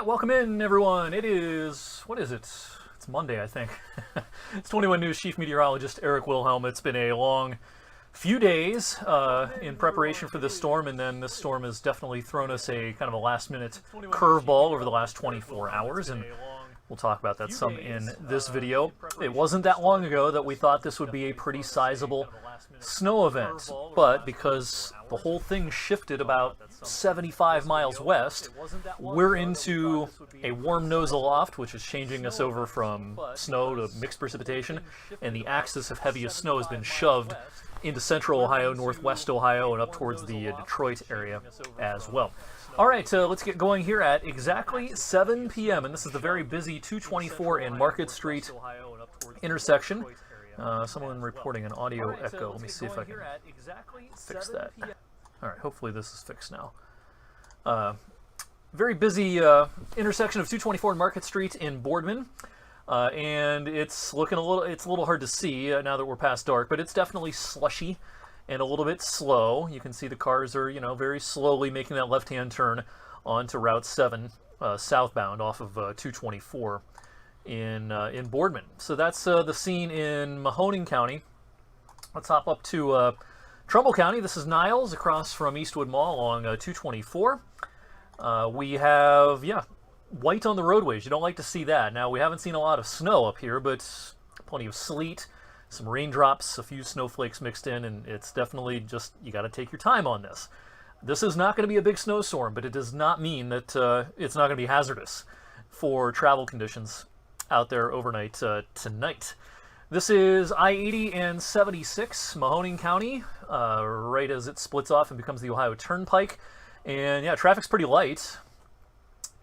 Welcome in, everyone. It is, what is it? It's Monday, I think. It's 21 News Chief Meteorologist Eric Wilhelm. It's been a long few days in preparation for this storm, and then this storm has definitely thrown us a kind of a last-minute curveball over the last 24 hours, and we'll talk about that some in this video. It wasn't that long ago that we thought this would be a pretty sizable snow event, but because the whole thing shifted about 75 miles west, we're into a warm nose aloft, which is changing us over from snow to mixed precipitation, and the axis of heaviest snow has been shoved into central Ohio, northwest Ohio, and up towards the Detroit area as well. All right, let's get going here at exactly 7 p.m., and this is the very busy 224 and Market Street intersection. Someone reporting an audio echo. Let me see if I can fix that. All right, hopefully this is fixed now. Very busy intersection of 224 and Market Street in Boardman. And it's a little hard to see now that we're past dark, but it's definitely slushy and a little bit slow. You can see the cars are, very slowly making that left-hand turn onto Route 7 southbound off of 224 in Boardman. So that's the scene in Mahoning County. Let's hop up to Trumbull County. This is Niles across from Eastwood Mall along 224. We have, white on the roadways. You don't like to see that. Now, we haven't seen a lot of snow up here, but plenty of sleet, some raindrops, a few snowflakes mixed in, and it's definitely just, you got to take your time on this. This is not going to be a big snowstorm, but it does not mean that it's not going to be hazardous for travel conditions out there overnight tonight. This is I-80 and 76, Mahoning County, right as it splits off and becomes the Ohio Turnpike. And yeah, traffic's pretty light.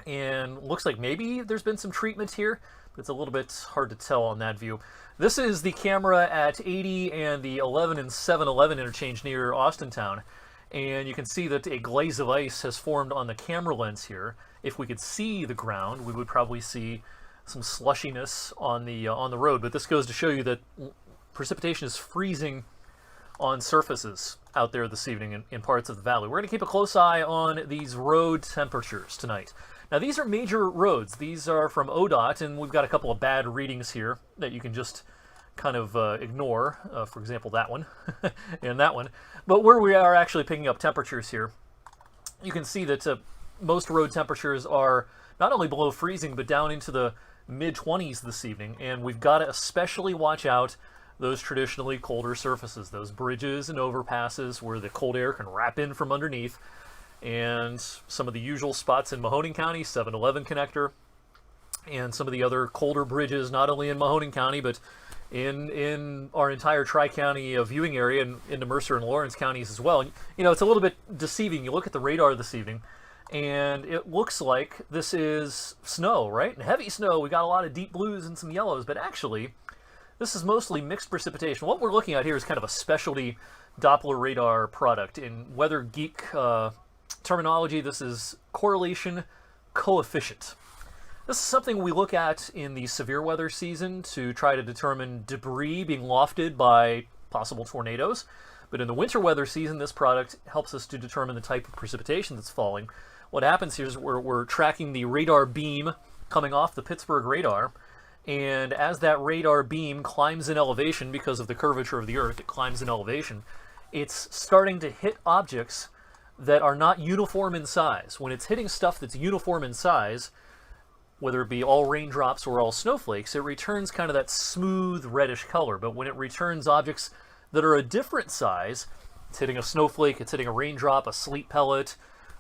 And looks like maybe there's been some treatment here, but it's a little bit hard to tell on that view. This is the camera at 80 and the 11 and 711 interchange near Austintown. And you can see that a glaze of ice has formed on the camera lens here. If we could see the ground, we would probably see some slushiness on the road. But this goes to show you that precipitation is freezing on surfaces out there this evening in parts of the valley. We're going to keep a close eye on these road temperatures tonight. Now, these are major roads. These are from ODOT, and we've got a couple of bad readings here that you can just kind of ignore. For example, that one and that one. But where we are actually picking up temperatures here, you can see that most road temperatures are not only below freezing, but down into the mid-20s this evening. And we've got to especially watch out those traditionally colder surfaces, those bridges and overpasses where the cold air can wrap in from underneath. And some of the usual spots in Mahoning County, 7-Eleven connector, and some of the other colder bridges, not only in Mahoning County, but in our entire Tri-County viewing area and into Mercer and Lawrence counties as well. And, it's a little bit deceiving. You look at the radar this evening, and it looks like this is snow, right? And heavy snow. We got a lot of deep blues and some yellows, but actually, this is mostly mixed precipitation. What we're looking at here is kind of a specialty Doppler radar product. In weather geek terminology, this is correlation coefficient. This is something we look at in the severe weather season to try to determine debris being lofted by possible tornadoes. But in the winter weather season, this product helps us to determine the type of precipitation that's falling. What happens here is we're tracking the radar beam coming off the Pittsburgh radar, and as that radar beam climbs in elevation because of the curvature of the Earth, it climbs in elevation, it's starting to hit objects that are not uniform in size. When it's hitting stuff that's uniform in size, whether it be all raindrops or all snowflakes, it returns kind of that smooth reddish color. But when it returns objects that are a different size, it's hitting a snowflake, it's hitting a raindrop, a sleet pellet,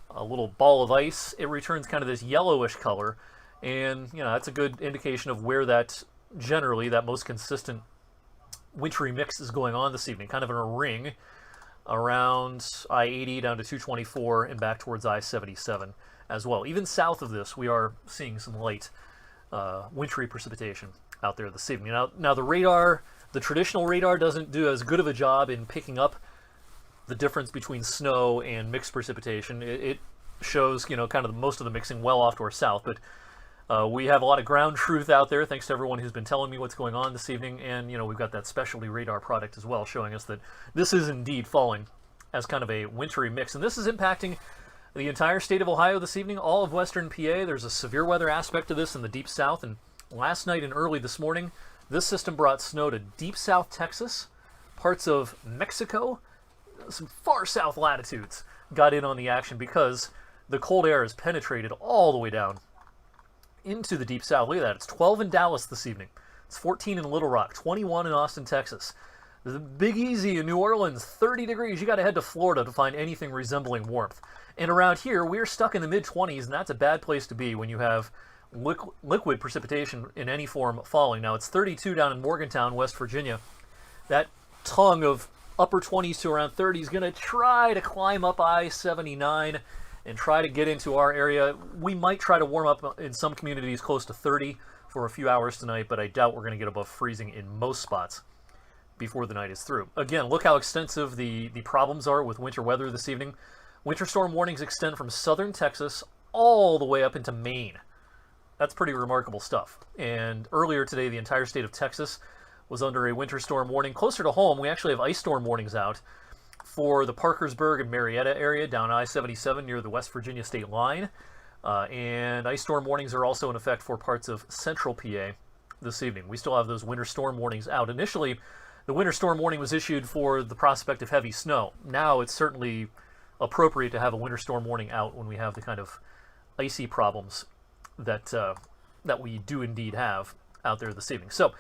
a little ball of ice, it returns kind of this yellowish color. And, that's a good indication of where that most consistent wintry mix is going on this evening, kind of in a ring around I-80 down to 224 and back towards I-77 as well. Even south of this, we are seeing some light wintry precipitation out there this evening. Now the radar, the traditional radar, doesn't do as good of a job in picking up the difference between snow and mixed precipitation. It shows, kind of most of the mixing well off to our south, but we have a lot of ground truth out there, thanks to everyone who's been telling me what's going on this evening. And, we've got that specialty radar product as well, showing us that this is indeed falling as kind of a wintry mix. And this is impacting The entire state of Ohio this evening, all of western PA, there's a severe weather aspect to this in the deep south, and last night and early this morning, this system brought snow to deep south Texas, parts of Mexico, some far south latitudes got in on the action because the cold air has penetrated all the way down into the deep south. Look at that. It's 12 in Dallas this evening. It's 14 in Little Rock, 21 in Austin, Texas. The Big Easy in New Orleans, 30 degrees. You got to head to Florida to find anything resembling warmth. And around here, we're stuck in the mid-20s, and that's a bad place to be when you have liquid precipitation in any form falling. Now, it's 32 down in Morgantown, West Virginia. That tongue of upper 20s to around 30 is going to try to climb up I-79 and try to get into our area. We might try to warm up in some communities close to 30 for a few hours tonight, but I doubt we're going to get above freezing in most spots before the night is through. Again, look how extensive the problems are with winter weather this evening. Winter storm warnings extend from southern Texas all the way up into Maine. That's pretty remarkable stuff. And earlier today, the entire state of Texas was under a winter storm warning. Closer to home, we actually have ice storm warnings out for the Parkersburg and Marietta area down I-77 near the West Virginia state line. And ice storm warnings are also in effect for parts of central PA this evening. We still have those winter storm warnings out. Initially, the winter storm warning was issued for the prospect of heavy snow. Now it's certainly appropriate to have a winter storm warning out when we have the kind of icy problems that we do indeed have out there this evening. So,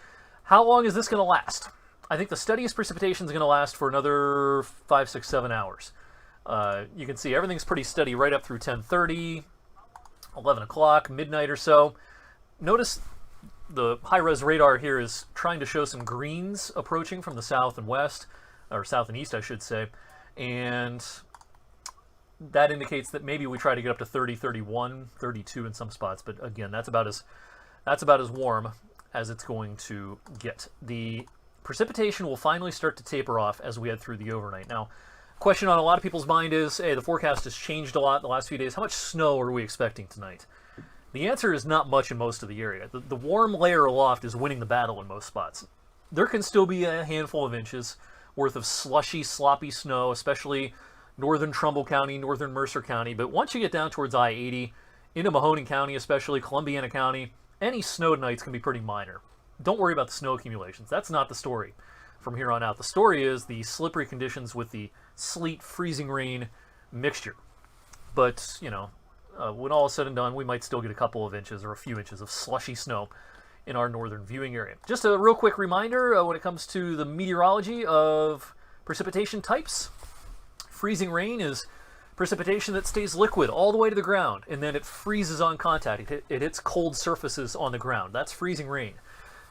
how long is this going to last? I think the steadiest precipitation is going to last for another 5, 6, 7 hours. You can see everything's pretty steady right up through 10:30, 11 o'clock, midnight or so. Notice the high-res radar here is trying to show some greens approaching from the south and west, or south and east, I should say, and that indicates that maybe we try to get up to 30, 31, 32 in some spots, but again, that's about as warm as it's going to get. The precipitation will finally start to taper off as we head through the overnight. Now, question on a lot of people's mind is, hey, the forecast has changed a lot the last few days. How much snow are we expecting tonight? The answer is not much in most of the area. The warm layer aloft is winning the battle in most spots. There can still be a handful of inches worth of slushy, sloppy snow, especially northern Trumbull County, northern Mercer County. But once you get down towards I-80, into Mahoning County, especially Columbiana County, any snow nights can be pretty minor. Don't worry about the snow accumulations. That's not the story from here on out. The story is the slippery conditions with the sleet, freezing rain mixture. But, you know, when all is said and done, we might still get a couple of inches or a few inches of slushy snow in our northern viewing area. Just a real quick reminder when it comes to the meteorology of precipitation types. Freezing rain is precipitation that stays liquid all the way to the ground, and then it freezes on contact. It hits cold surfaces on the ground. That's freezing rain.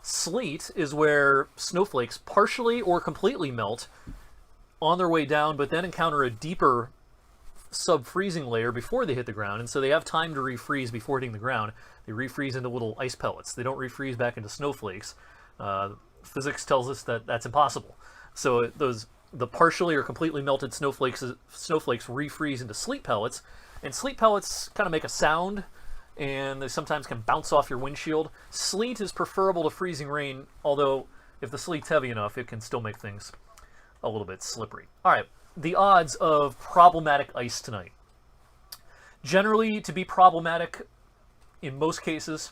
Sleet is where snowflakes partially or completely melt on their way down, but then encounter a deeper sub-freezing layer before they hit the ground, and so they have time to refreeze before hitting the ground. They refreeze into little ice pellets. They don't refreeze back into snowflakes. Physics tells us that that's impossible. So the partially or completely melted snowflakes refreeze into sleet pellets, and sleet pellets kind of make a sound, and they sometimes can bounce off your windshield. Sleet is preferable to freezing rain, although if the sleet's heavy enough, it can still make things a little bit slippery. All right, the odds of problematic ice tonight. Generally, to be problematic, in most cases,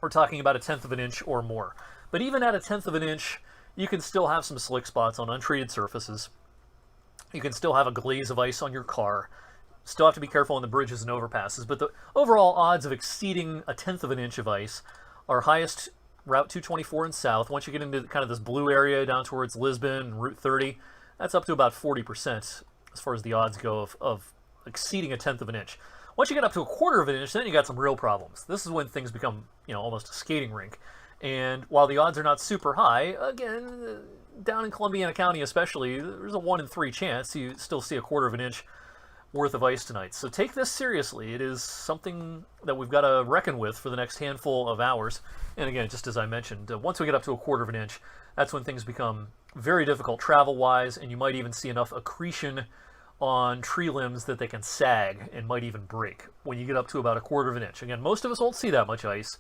we're talking about 1/10 of an inch or more. But even at 1/10 of an inch, you can still have some slick spots on untreated surfaces. You can still have a glaze of ice on your car. Still have to be careful on the bridges and overpasses, but the overall odds of exceeding 1/10 of an inch of ice are highest Route 224 and south. Once you get into kind of this blue area down towards Lisbon and Route 30, that's up to about 40% as far as the odds go of exceeding 1/10 of an inch. Once you get up to 1/4 of an inch, then you got some real problems. This is when things become, you know, almost a skating rink. And while the odds are not super high, again, down in Columbiana County especially, there's a 1 in 3 chance you still see 1/4 of an inch worth of ice tonight. So take this seriously. It is something that we've got to reckon with for the next handful of hours. And again, just as I mentioned, once we get up to 1/4 of an inch, that's when things become very difficult travel-wise, and you might even see enough accretion on tree limbs that they can sag and might even break when you get up to about 1/4 of an inch. Again, most of us won't see that much ice,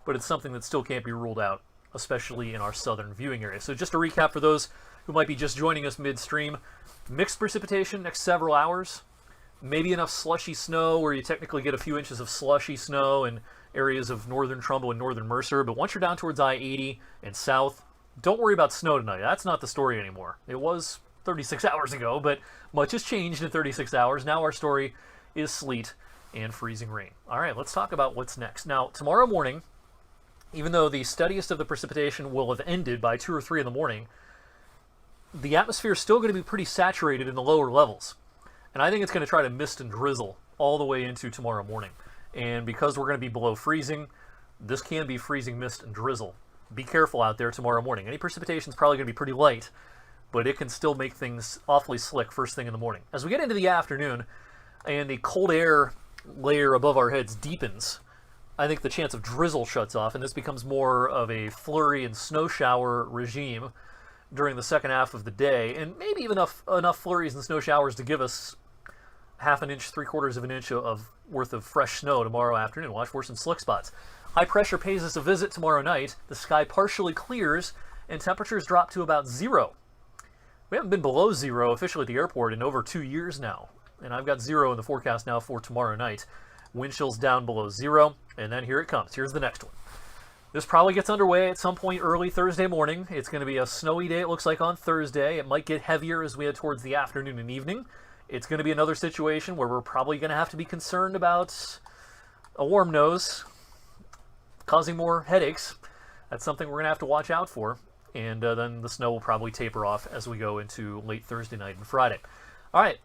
but it's something that still can't be ruled out, especially in our southern viewing area. So just to recap for those who might be just joining us midstream, mixed precipitation next several hours. Maybe enough slushy snow where you technically get a few inches of slushy snow in areas of northern Trumbull and northern Mercer. But once you're down towards I-80 and south, don't worry about snow tonight. That's not the story anymore. It was 36 hours ago, but much has changed in 36 hours. Now our story is sleet and freezing rain. All right, let's talk about what's next. Now, tomorrow morning, even though the steadiest of the precipitation will have ended by 2 or 3 in the morning, the atmosphere is still going to be pretty saturated in the lower levels. And I think it's going to try to mist and drizzle all the way into tomorrow morning. And because we're going to be below freezing, this can be freezing mist and drizzle. Be careful out there tomorrow morning. Any precipitation is probably going to be pretty light, but it can still make things awfully slick first thing in the morning. As we get into the afternoon and the cold air layer above our heads deepens, I think the chance of drizzle shuts off, and this becomes more of a flurry and snow shower regime during the second half of the day, and maybe even enough flurries and snow showers to give us half an inch, 3/4 of an inch of worth of fresh snow tomorrow afternoon. Watch for some slick spots. High pressure pays us a visit tomorrow night. The sky partially clears, and temperatures drop to about 0. We haven't been below 0 officially at the airport in over 2 years now, and I've got 0 in the forecast now for tomorrow night. Wind chills down below 0, and then here it comes. Here's the next one. This probably gets underway at some point early Thursday morning. It's going to be a snowy day, it looks like, on Thursday. It might get heavier as we head towards the afternoon and evening. It's going to be another situation where we're probably going to have to be concerned about a warm nose causing more headaches. That's something we're going to have to watch out for. And then the snow will probably taper off as we go into late Thursday night and Friday. All right,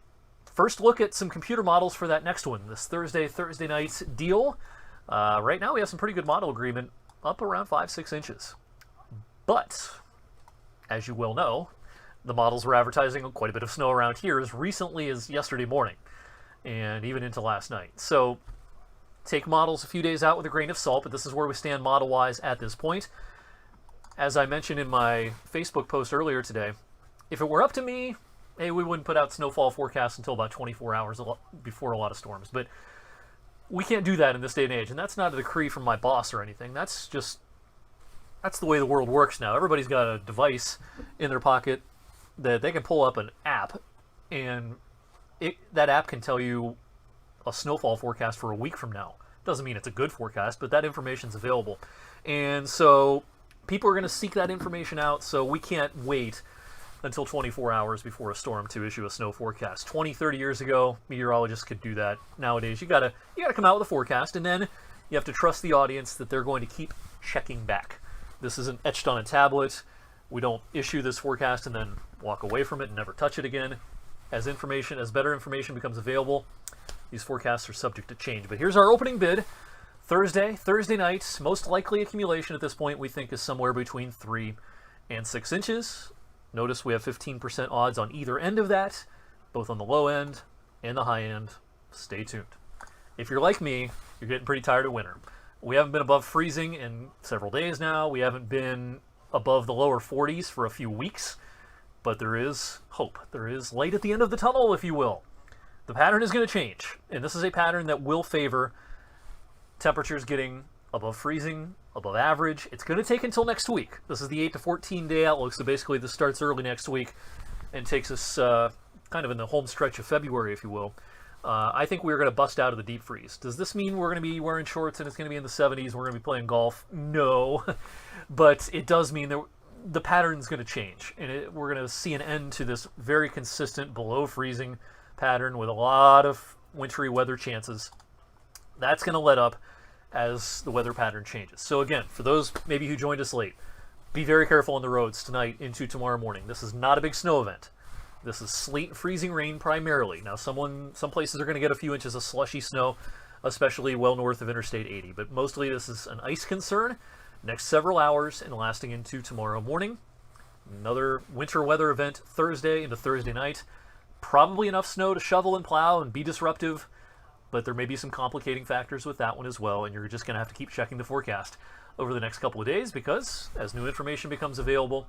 first look at some computer models for that next one, this Thursday night deal. Right now we have some pretty good model agreement, up around 5-6 inches. But, as you well know, the models were advertising quite a bit of snow around here as recently as yesterday morning and even into last night. So take models a few days out with a grain of salt, but this is where we stand model-wise at this point. As I mentioned in my Facebook post earlier today, if it were up to me, hey, we wouldn't put out snowfall forecasts until about 24 hours before a lot of storms. But we can't do that in this day and age, and that's not a decree from my boss or anything. That's the way the world works now. Everybody's got a device in their pocket that they can pull up an app, and that app can tell you a snowfall forecast for a week from now. Doesn't mean it's a good forecast, but that information's available. And so people are going to seek that information out, so we can't wait until 24 hours before a storm to issue a snow forecast. 20, 30 years ago, meteorologists could do that. Nowadays, you gotta come out with a forecast, and then you have to trust the audience that they're going to keep checking back. This isn't etched on a tablet. We don't issue this forecast and then walk away from it and never touch it again. As better information becomes available, these forecasts are subject to change. But here's our opening bid. Thursday night, most likely accumulation at this point we think is somewhere between 3 and 6 inches. Notice we have 15% odds on either end of that, both on the low end and the high end. Stay tuned. If you're like me, you're getting pretty tired of winter. We haven't been above freezing in several days now. We haven't been above the lower 40s for a few weeks, but there is hope. There is light at the end of the tunnel, if you will. The pattern is going to change, and this is a pattern that will favor temperatures getting above freezing, above average. It's going to take until next week. This is the 8 to 14 day outlook, so basically this starts early next week and takes us kind of in the home stretch of February, if you will. I think we're going to bust out of the deep freeze. Does this mean we're going to be wearing shorts and it's going to be in the 70s, we're going to be playing golf? No. But it does mean that the pattern's going to change, and we're going to see an end to this very consistent below freezing pattern with a lot of wintry weather chances. That's going to let up as the weather pattern changes. So again, for those maybe who joined us late, be very careful on the roads tonight into tomorrow morning. This is not a big snow event. This is sleet and freezing rain primarily. Now some places are going to get a few inches of slushy snow, especially well north of Interstate 80, but mostly this is an ice concern next several hours and lasting into tomorrow morning. Another winter weather event Thursday into Thursday night. Probably enough snow to shovel and plow and be disruptive, but there may be some complicating factors with that one as well, and you're just going to have to keep checking the forecast over the next couple of days, because as new information becomes available,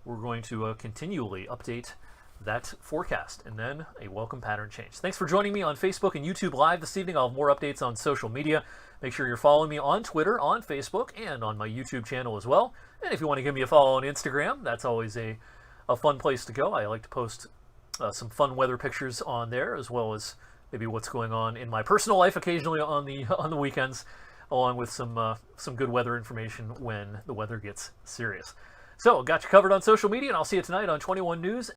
we're going to continually update that forecast, and then a welcome pattern change. Thanks for joining me on Facebook and YouTube Live this evening. I'll have more updates on social media. Make sure you're following me on Twitter, on Facebook, and on my YouTube channel as well. And if you want to give me a follow on Instagram, that's always a fun place to go. I like to post some fun weather pictures on there, as well as maybe what's going on in my personal life occasionally on the weekends, along with some good weather information when the weather gets serious. So, got you covered on social media, and I'll see you tonight on 21 News.